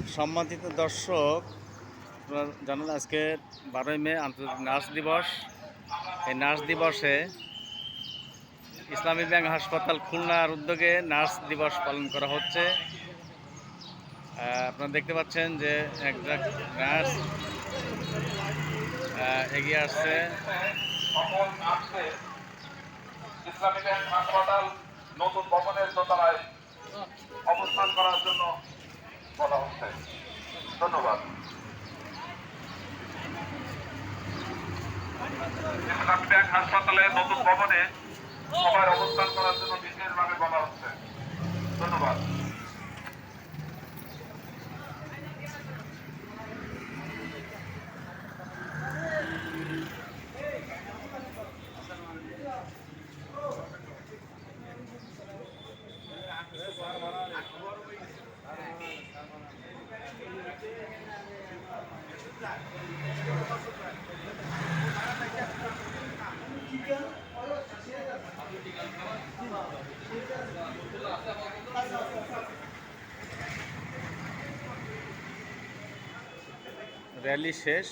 সম্মানিত দর্শক, আপনারা জানেন আজকে 12ই মে আন্তর্জাতিক নার্স দিবস। এই নার্স দিবসে ইসলামী ব্যাংক হাসপাতাল খুলনার উদ্যোগে নার্স দিবস পালন করা হচ্ছে। আপনারা দেখতে পাচ্ছেন যে একজন নার্স এগিয়ে আসছে। ইসলামী ব্যাংক হাসপাতাল নতুন ভবনের দোতলায় অবস্থান করার জন্য বলা হচ্ছে। ধন্যবাদ। ইসলামী ব্যাংক হাসপাতালের নতুন ভবনে সবাই অবস্থান করার জন্য বিশেষভাবে বলা হচ্ছে। ধন্যবাদ। র্যালি শেষ,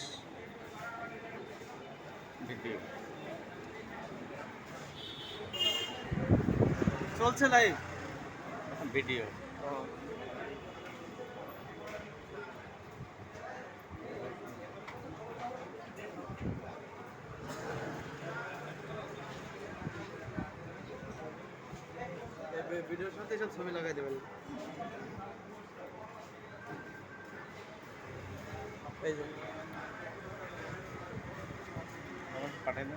ভিডিও চলছে লাইভ ভিডিও ভিডিওর সাথে সব ছবি লাগাই দেবেন। এই যে পাঠাই না।